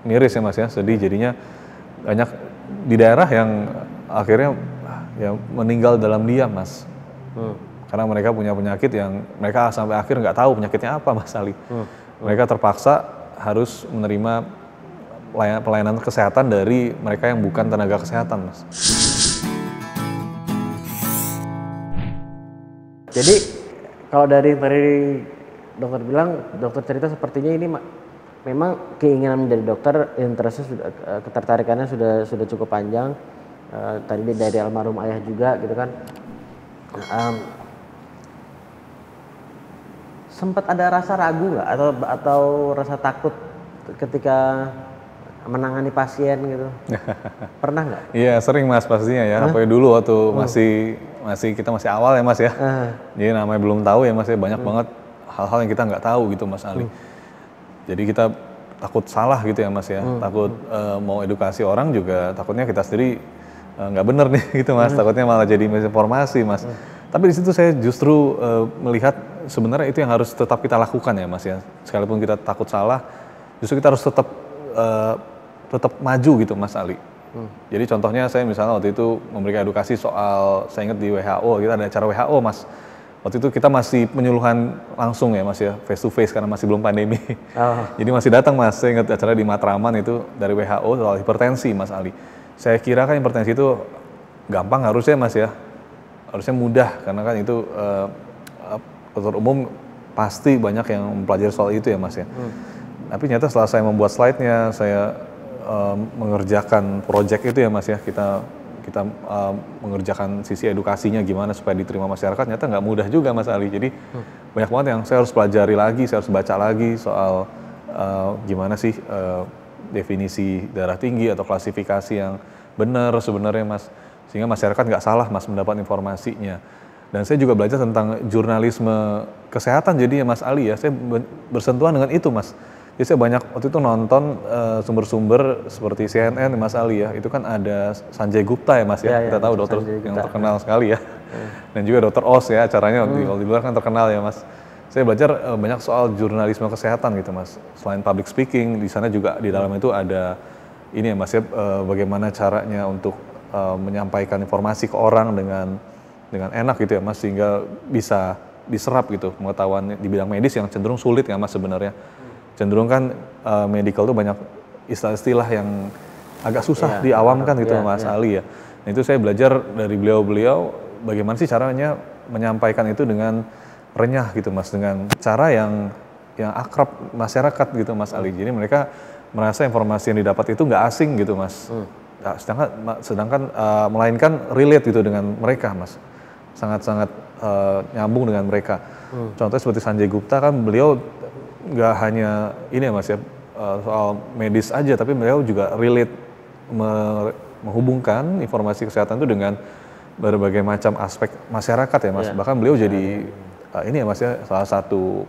miris ya Mas ya, sedih jadinya banyak di daerah yang akhirnya ya meninggal dalam diam Mas. Karena mereka punya penyakit yang mereka sampai akhir nggak tahu penyakitnya apa Mas Ali. Mereka terpaksa harus menerima pelayanan kesehatan dari mereka yang bukan tenaga kesehatan Mas. Jadi kalau dari dokter bilang, dokter cerita sepertinya ini memang keinginan menjadi dokter, interestnya sudah, ketertarikannya sudah cukup panjang. Tadi dari almarhum ayah juga gitu kan. Sempat ada rasa ragu nggak atau rasa takut ketika menangani pasien gitu? Pernah nggak? Iya sering Mas pastinya ya, apalagi dulu waktu kita masih awal ya Mas ya. Jadi namanya belum tahu ya Mas ya, banyak banget hal-hal yang kita nggak tahu gitu Mas Ali. Jadi kita takut salah gitu ya Mas ya, takut mau edukasi orang juga takutnya kita sendiri nggak bener nih gitu Mas, takutnya malah jadi misinformasi Mas. Tapi di situ saya justru melihat sebenarnya itu yang harus tetap kita lakukan ya Mas ya. Sekalipun kita takut salah, justru kita harus tetap maju gitu Mas Ali. Jadi contohnya saya misalnya waktu itu memberikan edukasi soal, saya ingat di WHO, kita ada acara WHO Mas. Waktu itu kita masih penyuluhan langsung ya Mas ya, face to face karena masih belum pandemi. Jadi masih datang Mas, saya ingat acara di Matraman itu dari WHO soal hipertensi Mas Ali. Saya kira kan hipertensi itu gampang harusnya Mas ya, harusnya mudah karena kan itu dokter umum pasti banyak yang mempelajari soal itu ya Mas ya. Tapi ternyata setelah saya membuat slide-nya, saya mengerjakan project itu ya Mas ya, kita mengerjakan sisi edukasinya gimana supaya diterima masyarakat, ternyata nggak mudah juga Mas Ali. Jadi banyak banget yang saya harus pelajari lagi, saya harus baca lagi soal gimana sih definisi darah tinggi atau klasifikasi yang benar sebenarnya Mas, sehingga masyarakat nggak salah Mas mendapat informasinya. Dan saya juga belajar tentang jurnalisme kesehatan jadi ya Mas Ali ya, saya bersentuhan dengan itu Mas. Jadi saya banyak waktu itu nonton sumber-sumber seperti CNN Mas Ali ya, itu kan ada Sanjay Gupta ya Mas ya, kita tahu dokter yang terkenal sekali ya. Dan juga Dr. Oz ya acaranya kalau di luar kan terkenal ya Mas. Saya belajar banyak soal jurnalisme kesehatan gitu Mas. Selain public speaking, di sana juga di dalam itu ada ini ya Mas ya, bagaimana caranya untuk menyampaikan informasi ke orang dengan enak gitu ya Mas, sehingga bisa diserap gitu pengetahuan di bidang medis yang cenderung sulit ya Mas sebenarnya. Cenderung kan medical tuh banyak istilah-istilah yang agak susah diawamkan gitu Mas Ali ya. Nah, itu saya belajar dari beliau-beliau bagaimana sih caranya menyampaikan itu dengan renyah gitu Mas, dengan cara yang akrab masyarakat gitu Mas Ali. Jadi mereka merasa informasi yang didapat itu nggak asing gitu Mas. Nah, sedangkan melainkan relate gitu dengan mereka Mas. Sangat-sangat nyambung dengan mereka. Contohnya seperti Sanjay Gupta kan beliau nggak hanya ini ya Mas ya, soal medis aja, tapi beliau juga relate menghubungkan informasi kesehatan itu dengan berbagai macam aspek masyarakat ya Mas. Bahkan beliau jadi ini ya Mas ya, salah satu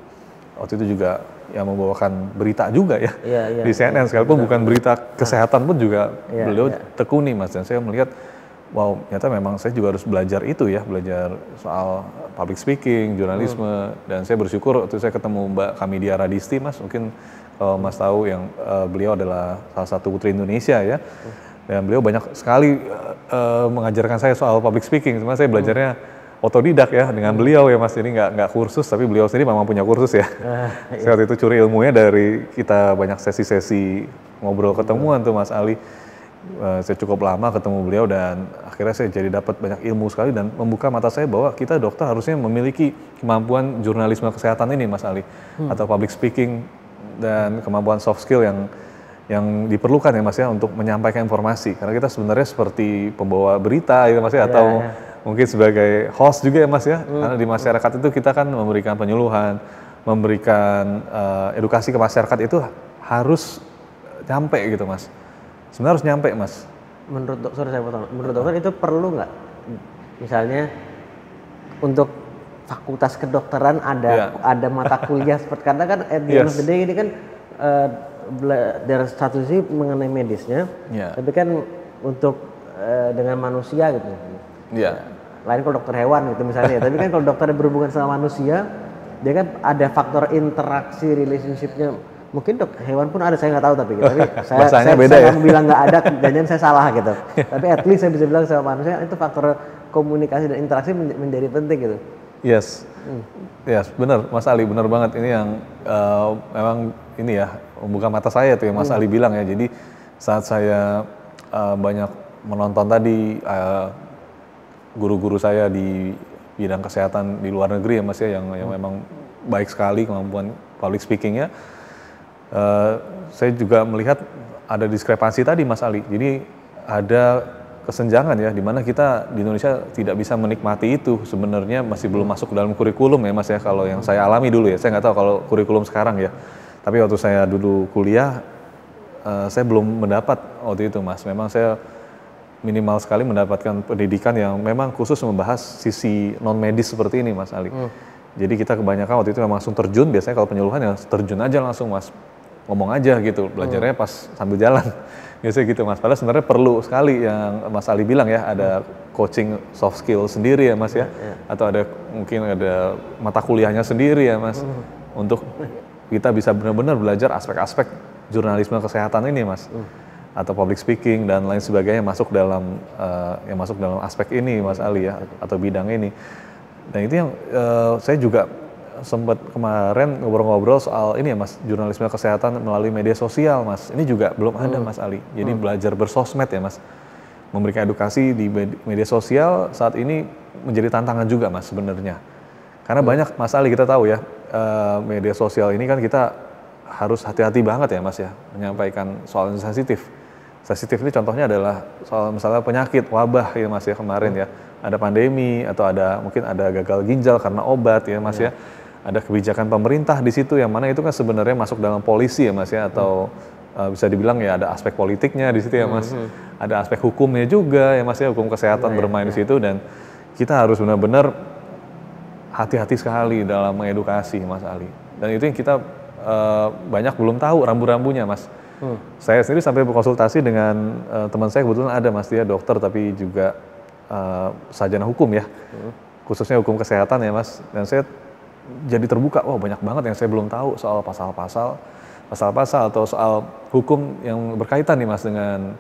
waktu itu juga yang membawakan berita juga ya di CNN, sekalipun bukan berita kesehatan pun juga beliau tekuni Mas. Dan saya melihat wow, ternyata memang saya juga harus belajar itu ya, belajar soal public speaking, jurnalisme, dan saya bersyukur waktu saya ketemu Mbak Kamidia Radisti Mas, mungkin kalau Mas tahu yang beliau adalah salah satu putri Indonesia ya, dan beliau banyak sekali mengajarkan saya soal public speaking, cuma saya belajarnya otodidak ya dengan beliau ya Mas, jadi nggak kursus, tapi beliau sendiri memang punya kursus ya. Saya waktu itu curi ilmunya dari kita banyak sesi-sesi ngobrol ketemuan tuh Mas Ali. Saya cukup lama ketemu beliau dan akhirnya saya jadi dapat banyak ilmu sekali dan membuka mata saya bahwa kita dokter harusnya memiliki kemampuan jurnalisme kesehatan ini Mas Ali, atau public speaking dan kemampuan soft skill yang diperlukan ya Mas ya untuk menyampaikan informasi, karena kita sebenarnya seperti pembawa berita ya Mas ya, atau mungkin sebagai host juga ya Mas ya, karena di masyarakat itu kita kan memberikan penyuluhan, memberikan edukasi ke masyarakat itu harus nyampe gitu Mas. Sebenarnya harus nyampe Mas. Menurut dokter itu perlu nggak? Misalnya untuk fakultas kedokteran ada mata kuliah seperti, karena kan at the end of the day ini kan dari satu sisi mengenai medisnya, tapi kan untuk dengan manusia gitu. Lain kalau dokter hewan gitu misalnya, tapi kan kalau dokter yang berhubungan sama manusia, dia kan ada faktor interaksi relationship-nya mungkin dok hewan pun ada, saya nggak tahu tapi saya beda ya? bilang nggak ada, jangan saya salah gitu. Tapi at least saya bisa bilang sama manusia itu faktor komunikasi dan interaksi menjadi penting gitu. Yes, benar Mas Ali, benar banget. Ini yang memang ini ya membuka mata saya tuh yang Mas Ali bilang ya. Jadi saat saya banyak menonton tadi guru-guru saya di bidang kesehatan di luar negeri ya Mas ya, yang memang baik sekali kemampuan public speakingnya. Saya juga melihat ada diskrepansi tadi Mas Ali. Jadi ada kesenjangan ya, di mana kita di Indonesia tidak bisa menikmati itu, sebenarnya masih belum masuk dalam kurikulum ya Mas ya, kalau yang saya alami dulu ya. Saya nggak tahu kalau kurikulum sekarang ya, tapi waktu saya dulu kuliah, saya belum mendapat waktu itu Mas. Memang saya minimal sekali mendapatkan pendidikan yang memang khusus membahas sisi non medis seperti ini Mas Ali. Jadi kita kebanyakan waktu itu memang langsung terjun, biasanya kalau penyuluhan ya terjun aja langsung Mas, ngomong aja gitu, belajarnya pas sambil jalan. Biasanya gitu Mas, padahal sebenarnya perlu sekali yang Mas Ali bilang ya, ada coaching soft skill sendiri ya Mas ya, atau ada mungkin ada mata kuliahnya sendiri ya Mas, untuk kita bisa benar-benar belajar aspek-aspek jurnalisme kesehatan ini Mas, atau public speaking dan lain sebagainya masuk dalam aspek ini Mas Ali ya, atau bidang ini. Dan itu yang saya juga sempat kemarin ngobrol-ngobrol soal ini ya Mas, jurnalisme kesehatan melalui media sosial Mas. Ini juga belum ada Mas Ali. Jadi belajar bersosmed ya Mas. Memberikan edukasi di media sosial saat ini menjadi tantangan juga Mas sebenarnya. Karena banyak Mas Ali, kita tahu ya, media sosial ini kan kita harus hati-hati banget ya Mas ya, menyampaikan soal yang sensitif. Sensitif ini contohnya adalah soal misalnya penyakit, wabah ya Mas ya, kemarin ya. Ada pandemi atau mungkin ada gagal ginjal karena obat ya Mas ya. Ada kebijakan pemerintah di situ yang mana itu kan sebenarnya masuk dalam polisi ya Mas ya, atau bisa dibilang ya ada aspek politiknya di situ ya Mas. Ada aspek hukumnya juga ya Mas ya, hukum kesehatan bermain di situ, dan kita harus benar-benar hati-hati sekali dalam mengedukasi Mas Ali. Dan itu yang kita banyak belum tahu rambu-rambunya Mas. Saya sendiri sampai berkonsultasi dengan teman saya, kebetulan ada Mas, dia dokter tapi juga sarjana hukum ya, khususnya hukum kesehatan ya Mas. Dan saya jadi terbuka, banyak banget yang saya belum tahu soal pasal-pasal atau soal hukum yang berkaitan nih Mas dengan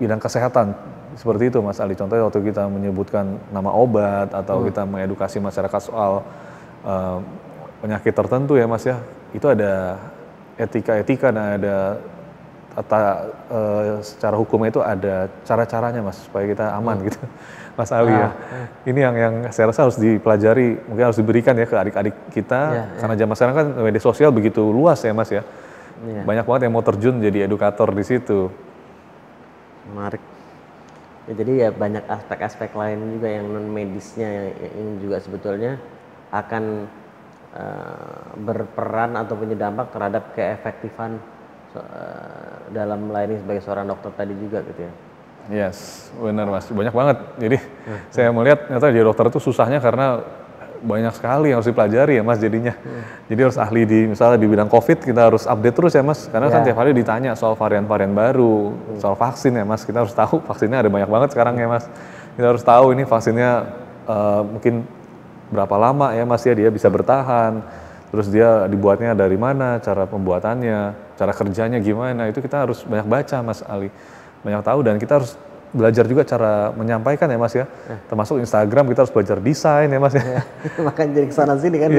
bidang kesehatan seperti itu Mas Ali. Contohnya waktu kita menyebutkan nama obat atau kita mengedukasi masyarakat soal penyakit tertentu ya Mas ya, itu ada etika-etika dan ada secara hukumnya itu ada cara-caranya Mas, supaya kita aman gitu Mas Ali ya. Ini yang saya rasa harus dipelajari, mungkin harus diberikan ya ke adik-adik kita, karena zaman sekarang kan media sosial begitu luas ya Mas ya. Banyak banget yang mau terjun jadi edukator di situ. Menarik. Ya, jadi ya banyak aspek-aspek lain juga yang non medisnya yang juga sebetulnya akan berperan atau punya dampak terhadap keefektifan dalam melayani sebagai seorang dokter tadi juga gitu ya. Yes, benar Mas, banyak banget. Jadi saya melihat ternyata jadi dokter itu susahnya karena banyak sekali yang harus dipelajari ya Mas jadinya. Jadi harus ahli misalnya di bidang COVID, kita harus update terus ya Mas, karena kan tiap hari ditanya soal varian-varian baru, soal vaksin ya Mas, kita harus tahu vaksinnya ada banyak banget sekarang ya Mas. Kita harus tahu ini vaksinnya mungkin berapa lama ya Mas ya dia bisa bertahan, terus dia dibuatnya dari mana, cara pembuatannya, cara kerjanya gimana, itu kita harus banyak baca Mas Ali, banyak tahu, dan kita harus belajar juga cara menyampaikan ya Mas ya, termasuk Instagram kita harus belajar desain ya Mas ya. Makanya jadi kesana sini kan.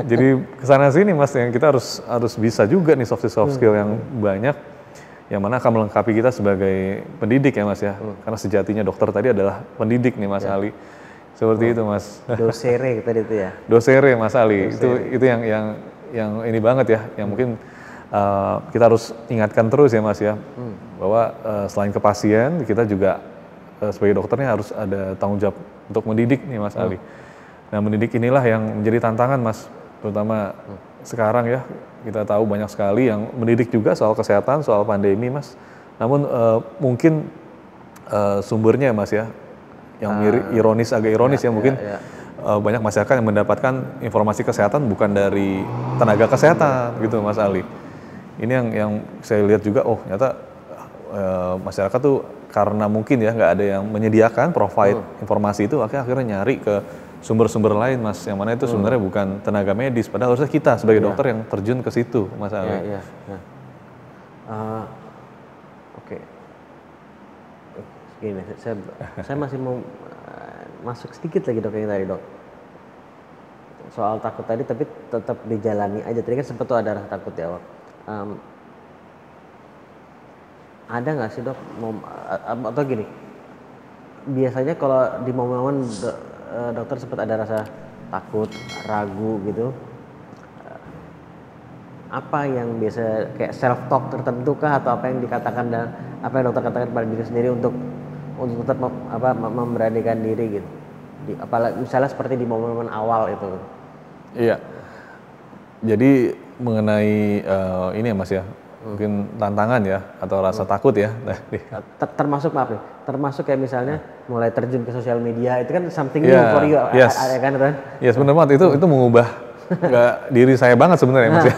Jadi kesana sini Mas, yang kita harus bisa juga nih soft skill yang banyak, yang mana akan melengkapi kita sebagai pendidik ya Mas ya, karena sejatinya dokter tadi adalah pendidik nih Mas Ali. Seperti itu Mas. Dosere tadi itu ya. Dosere Mas Ali. Itu yang ini banget ya, yang mungkin kita harus ingatkan terus ya Mas ya, bahwa selain ke pasien, kita juga sebagai dokternya harus ada tanggung jawab untuk mendidik nih Mas Ali. Nah, mendidik inilah yang menjadi tantangan Mas, terutama sekarang ya, kita tahu banyak sekali yang mendidik juga soal kesehatan, soal pandemi Mas. Namun mungkin sumbernya Mas ya, yang agak ironis ya mungkin. Banyak masyarakat yang mendapatkan informasi kesehatan bukan dari tenaga kesehatan gitu Mas Ali. Ini yang saya lihat juga, ternyata masyarakat tuh karena mungkin ya nggak ada yang menyediakan provide informasi itu, akhirnya nyari ke sumber-sumber lain mas, yang mana itu sebenarnya bukan tenaga medis, padahal harusnya kita sebagai dokter yang terjun ke situ mas Ali. Oke. Gini, saya masih mau masuk sedikit lagi dok yang tadi dok. Soal takut tadi tapi tetap dijalani aja. Tadi kan sempat tuh ada rasa takut di awal. Ada nggak sih dok, atau gini, biasanya kalau di momen-momen dokter sempat ada rasa takut, ragu gitu, apa yang biasa kayak self talk tertentu kah atau apa yang dikatakan dan apa yang dokter katakan pada diri sendiri untuk tetap memberanikan diri gitu, apalagi misalnya seperti di momen-momen awal itu. Iya, jadi mengenai ini ya mas ya, mungkin tantangan ya atau rasa takut ya. Termasuk maaf nih, termasuk kayak misalnya mulai terjun ke sosial media itu kan something new for you, kan Ron? Ya sebenarnya itu mengubah diri saya banget sebenarnya mas ya.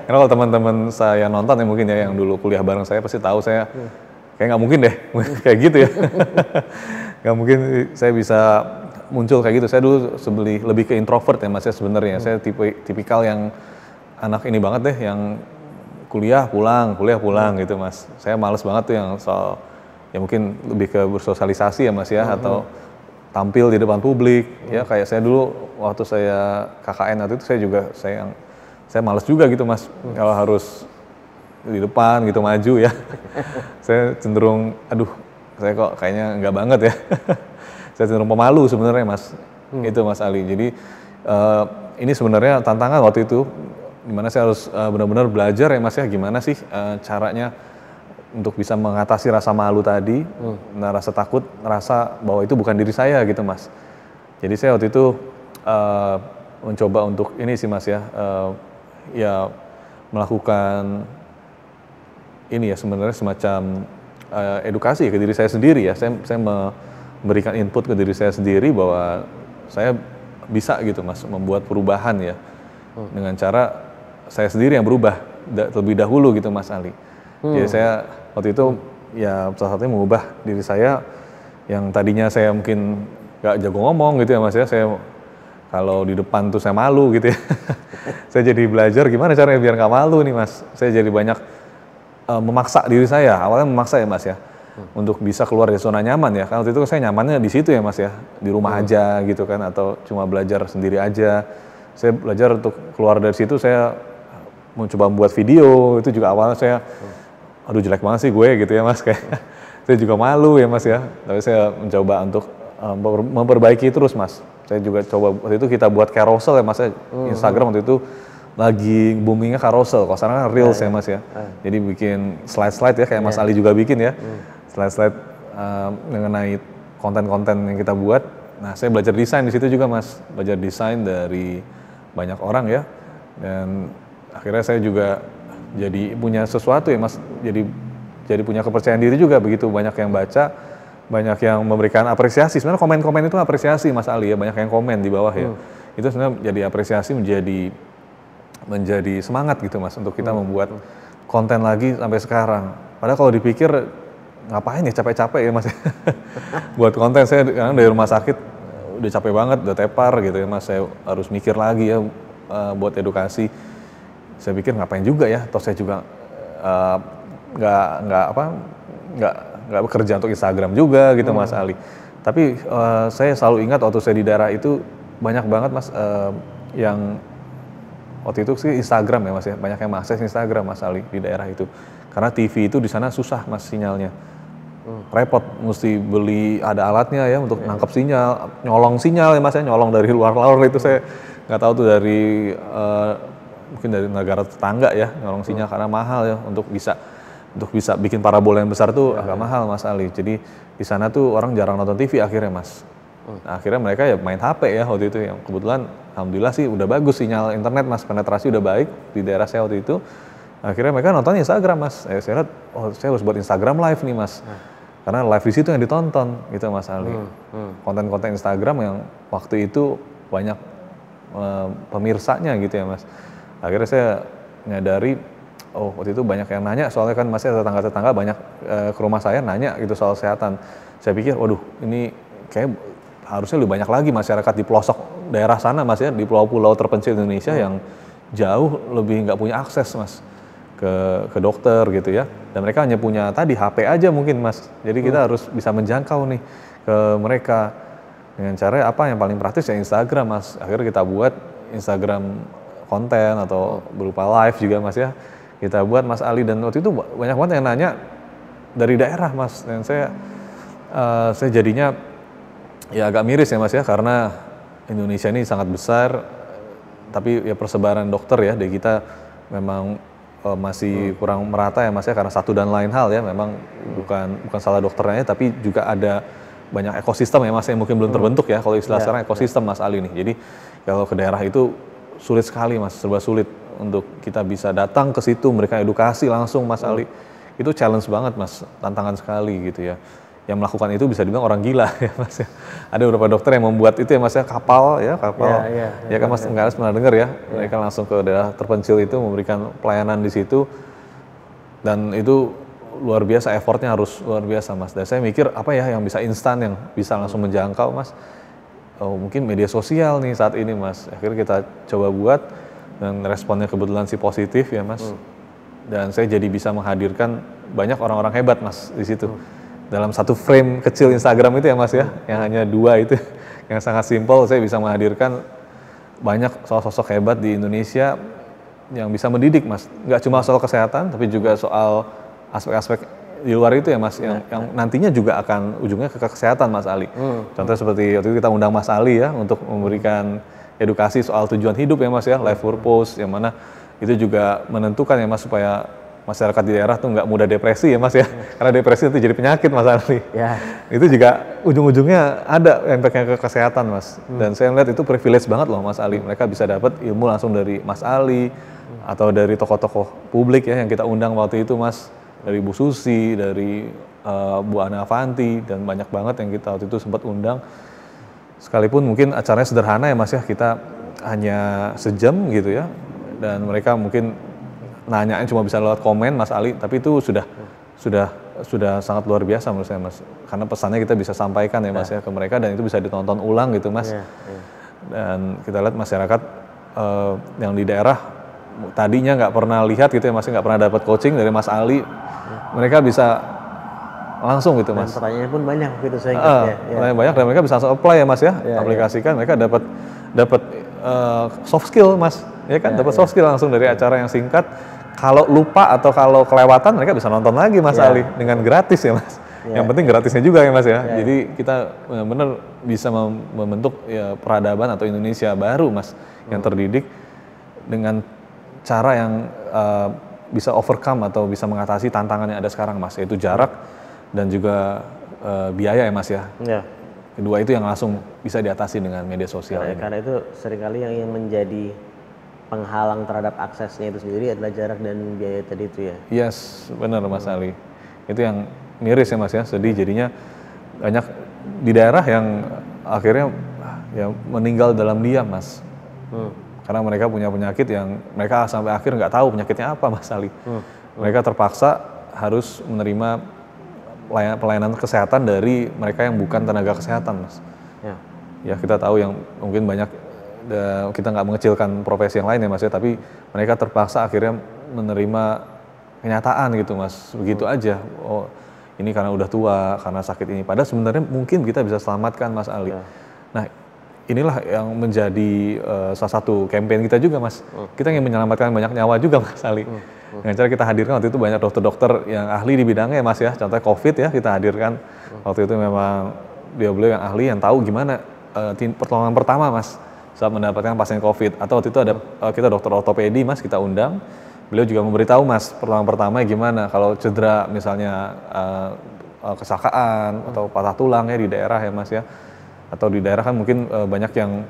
Karena kalau teman-teman saya nonton ya mungkin ya yang dulu kuliah bareng saya pasti tahu saya kayak nggak mungkin deh kayak gitu ya. Nggak mungkin saya bisa muncul kayak gitu. Saya dulu lebih ke introvert ya mas ya sebenarnya. Saya tipikal yang anak ini banget deh yang kuliah pulang gitu mas. Saya males banget tuh yang soal ya mungkin lebih ke bersosialisasi ya mas ya, atau tampil di depan publik ya, kayak saya dulu waktu saya KKN waktu itu saya males juga gitu mas, kalau harus di depan gitu maju ya. Saya cenderung saya kok kayaknya enggak banget ya. Saya cenderung pemalu sebenarnya mas. Itu mas Ali. Jadi ini sebenarnya tantangan waktu itu, dimana saya harus benar-benar belajar ya mas ya, gimana sih caranya untuk bisa mengatasi rasa malu tadi, rasa takut, rasa bahwa itu bukan diri saya gitu mas. Jadi saya waktu itu mencoba untuk ini sih mas ya, ya melakukan ini ya sebenarnya semacam edukasi ke diri saya sendiri ya. Saya memberikan input ke diri saya sendiri bahwa saya bisa gitu mas membuat perubahan ya, dengan cara saya sendiri yang berubah terlebih dahulu gitu mas Ali. Jadi saya waktu itu ya salah satunya mengubah diri saya yang tadinya saya mungkin gak jago ngomong gitu ya mas ya. Saya kalau di depan tuh saya malu gitu ya. Saya jadi belajar gimana caranya biar gak malu nih mas. Saya jadi banyak memaksa diri saya, awalnya memaksa ya mas ya, untuk bisa keluar dari zona nyaman ya. Karena waktu itu saya nyamannya di situ ya mas ya, di rumah aja gitu kan, atau cuma belajar sendiri aja. Saya belajar untuk keluar dari situ, saya mencoba membuat video, itu juga awalnya saya, aduh jelek banget sih gue gitu ya mas, kayak saya juga malu ya mas ya. Tapi saya mencoba untuk memperbaiki terus mas. Saya juga coba waktu itu kita buat carousel ya mas ya, Instagram waktu itu lagi boomingnya carousel, kalau sekarang kan reels ya mas ya. Jadi bikin slide-slide ya, kayak Mas Ali juga bikin ya, slide-slide mengenai konten-konten yang kita buat. Nah saya belajar desain di situ juga mas, belajar desain dari banyak orang ya, dan akhirnya saya juga jadi punya sesuatu ya mas, jadi punya kepercayaan diri juga, begitu banyak yang baca, banyak yang memberikan apresiasi. Sebenarnya komen-komen itu apresiasi mas Ali ya, banyak yang komen di bawah ya, itu sebenarnya jadi apresiasi, menjadi semangat gitu mas untuk kita membuat konten lagi sampai sekarang. Padahal kalau dipikir ngapain ya capek-capek ya mas. Buat konten saya kadang dari rumah sakit udah capek banget, udah tepar gitu ya mas. Saya harus mikir lagi ya buat edukasi. Saya pikir ngapain juga ya, toh saya juga nggak bekerja untuk Instagram juga gitu mas Ali. Tapi saya selalu ingat waktu saya di daerah itu banyak banget mas yang waktu itu sih Instagram ya mas ya, banyak yang mengakses Instagram mas Ali di daerah itu. Karena TV itu di sana susah mas sinyalnya, repot, mesti beli ada alatnya ya untuk nangkep sinyal, nyolong sinyal ya mas ya, nyolong dari luar laur itu saya nggak tahu tuh dari mungkin dari negara tetangga ya, nyolong sinyal karena mahal ya, untuk bisa bikin parabola yang besar tuh agak mahal mas Ali. Jadi di sana tuh orang jarang nonton TV akhirnya mas. Nah, akhirnya mereka ya main HP ya waktu itu, yang kebetulan alhamdulillah sih udah bagus sinyal internet mas, penetrasi udah baik di daerah saya waktu itu. Akhirnya mereka nonton Instagram mas. Saya lihat, oh saya harus buat Instagram live nih mas, karena live di situ yang ditonton gitu mas Ali. Konten-konten Instagram yang waktu itu banyak pemirsanya gitu ya mas. Akhirnya saya nyadari, oh waktu itu banyak yang nanya, soalnya kan masih tetangga-tetangga banyak ke rumah saya nanya gitu soal kesehatan. Saya pikir, waduh ini kayak harusnya lebih banyak lagi masyarakat di pelosok daerah sana Mas ya, di pulau-pulau terpencil Indonesia yang jauh lebih nggak punya akses Mas ke dokter gitu ya. Dan mereka hanya punya tadi HP aja mungkin Mas. Jadi kita harus bisa menjangkau nih ke mereka dengan cara apa yang paling praktis ya Instagram Mas. Akhirnya kita buat Instagram konten atau berupa live juga Mas ya. Kita buat Mas Ali, dan waktu itu banyak banget yang nanya dari daerah Mas. Dan saya jadinya ya agak miris ya Mas ya, karena Indonesia ini sangat besar, tapi ya persebaran dokter ya di kita memang masih kurang merata ya Mas ya, karena satu dan lain hal ya, memang bukan salah dokternya, tapi juga ada banyak ekosistem ya Mas yang mungkin belum terbentuk ya, kalau istilah sekarang ekosistem Mas Ali nih. Jadi kalau ke daerah itu sulit sekali Mas, serba sulit untuk kita bisa datang ke situ, memberikan edukasi langsung Mas Ali. Itu challenge banget Mas, tantangan sekali gitu ya. Yang melakukan itu bisa dibilang orang gila ya Mas ya. Ada beberapa dokter yang membuat itu ya Mas ya, kapal. Ya kan Mas nggak harus pernah dengar ya. Mereka langsung ke daerah terpencil itu memberikan pelayanan di situ, dan itu luar biasa, effortnya harus luar biasa Mas. Dan saya mikir apa ya yang bisa instan, yang bisa langsung menjangkau Mas. Mungkin media sosial nih saat ini Mas. Akhirnya kita coba buat, dan responnya kebetulan sih positif ya Mas. Dan saya jadi bisa menghadirkan banyak orang-orang hebat Mas di situ. Dalam satu frame kecil Instagram itu ya Mas ya, yang hanya 2 itu, yang sangat simpel, saya bisa menghadirkan banyak sosok hebat di Indonesia yang bisa mendidik Mas. Nggak cuma soal kesehatan, tapi juga soal aspek-aspek di luar itu ya Mas, yang nantinya juga akan ujungnya ke kesehatan Mas Ali. Contoh seperti waktu itu kita undang Mas Ali ya untuk memberikan edukasi soal tujuan hidup ya Mas ya, life purpose, yang mana itu juga menentukan ya Mas supaya masyarakat di daerah tuh nggak mudah depresi ya Mas ya, karena depresi itu jadi penyakit Mas Ali. Itu juga ujung-ujungnya ada impact-nya ke kesehatan Mas. Dan saya melihat itu privilege banget loh Mas Ali, mereka bisa dapat ilmu langsung dari Mas Ali atau dari tokoh-tokoh publik ya yang kita undang waktu itu Mas, dari Bu Susi, dari Bu Ana Avanti, dan banyak banget yang kita waktu itu sempat undang. Sekalipun mungkin acaranya sederhana ya Mas ya, kita hanya sejam gitu ya, dan mereka mungkin nanyain cuma bisa lewat komen Mas Ali, tapi itu sudah sangat luar biasa menurut saya Mas, karena pesannya kita bisa sampaikan ya Mas ya ke mereka, dan itu bisa ditonton ulang gitu Mas. Dan kita lihat masyarakat yang di daerah tadinya nggak pernah lihat gitu ya Mas, nggak pernah dapat coaching dari Mas Ali, mereka bisa langsung gitu Mas. Dan pertanyaannya pun banyak gitu saya ingat pertanyaan banyak, dan mereka bisa langsung apply ya Mas ya, aplikasikan, mereka dapat soft skill Mas, ya kan, dapat soft skill langsung dari acara yang singkat. Kalau lupa atau kalau kelewatan, mereka bisa nonton lagi Mas Ali dengan gratis ya Mas. Yang penting gratisnya juga ya Mas ya. Jadi kita benar-benar bisa membentuk ya peradaban atau Indonesia baru Mas, yang terdidik dengan cara yang bisa overcome atau bisa mengatasi tantangan yang ada sekarang Mas, yaitu jarak dan juga biaya ya Mas ya. Kedua itu yang langsung bisa diatasi dengan media sosial. Karena itu seringkali yang menjadi penghalang terhadap aksesnya itu sendiri adalah jarak dan biaya tadi itu ya. Yes, benar Mas Ali. Itu yang miris ya Mas ya, sedih jadinya banyak di daerah yang akhirnya ya meninggal dalam diam Mas. Karena mereka punya penyakit yang mereka sampai akhir nggak tahu penyakitnya apa Mas Ali. Mereka terpaksa harus menerima pelayanan kesehatan dari mereka yang bukan tenaga kesehatan Mas. Ya kita tahu yang mungkin banyak, kita nggak mengecilkan profesi yang lain ya Mas ya, tapi mereka terpaksa akhirnya menerima kenyataan gitu Mas, begitu aja. Oh ini karena udah tua, karena sakit ini. Padahal sebenarnya mungkin kita bisa selamatkan Mas Ali. Nah inilah yang menjadi salah satu campaign kita juga Mas. Kita ingin menyelamatkan banyak nyawa juga Mas Ali. Dengan cara kita hadirkan waktu itu banyak dokter-dokter yang ahli di bidangnya ya Mas ya. Contohnya COVID ya, kita hadirkan waktu itu memang beliau yang ahli, yang tahu gimana pertolongan pertama Mas saat mendapatkan pasien COVID. Atau waktu itu ada kita dokter ortopedi Mas, kita undang. Beliau juga memberitahu Mas pertolongan pertama gimana kalau cedera misalnya kecelakaan atau patah tulang ya di daerah ya Mas ya. Atau di daerah kan mungkin banyak yang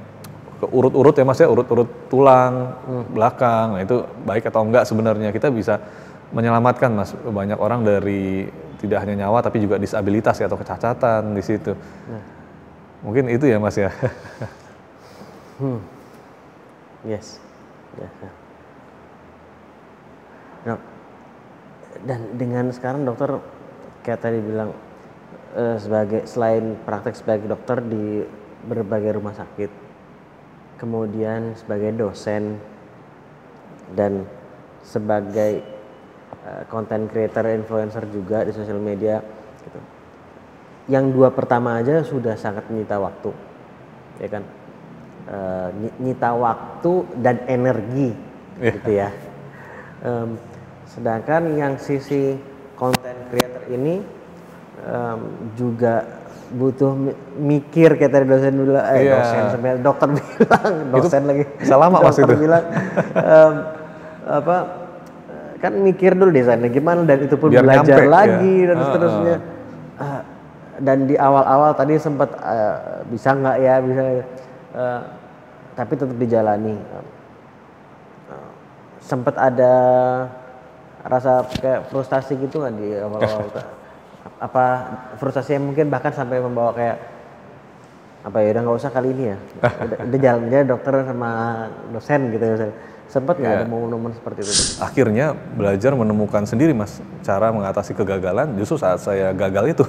urut-urut ya Mas ya, urut-urut tulang belakang. Nah itu baik atau enggak sebenarnya, kita bisa menyelamatkan Mas banyak orang dari tidak hanya nyawa tapi juga disabilitas ya, atau kecacatan di situ. Mungkin itu ya Mas ya. Yes. Nah, dan dengan sekarang dokter kayak tadi bilang selain praktek sebagai dokter di berbagai rumah sakit, kemudian sebagai dosen dan sebagai content creator, influencer juga di sosial media gitu. Yang dua pertama aja sudah sangat menyita waktu, ya kan? Nyita waktu dan energi, gitu ya. Sedangkan yang sisi content creator ini juga butuh mikir, kayak tadi dosen bilang, dosen sampai dokter bilang, dosen itu lagi. Lama mas itu. Bilang, kan mikir dulu desainnya gimana, dan itu pun biar belajar nyampe, lagi dan seterusnya. Dan di awal-awal tadi sempat bisa nggak ya, bisa. Tapi tetap dijalani. Sempat ada rasa kayak frustasi gitu nggak di awal-awal? Apa frustasi yang mungkin bahkan sampai membawa kayak apa ya, udah nggak usah kali ini ya, udah jalan aja dokter sama dosen gitu ya. Sempat nggak ada momen-momen seperti itu? Akhirnya belajar menemukan sendiri mas cara mengatasi kegagalan justru saat saya gagal itu.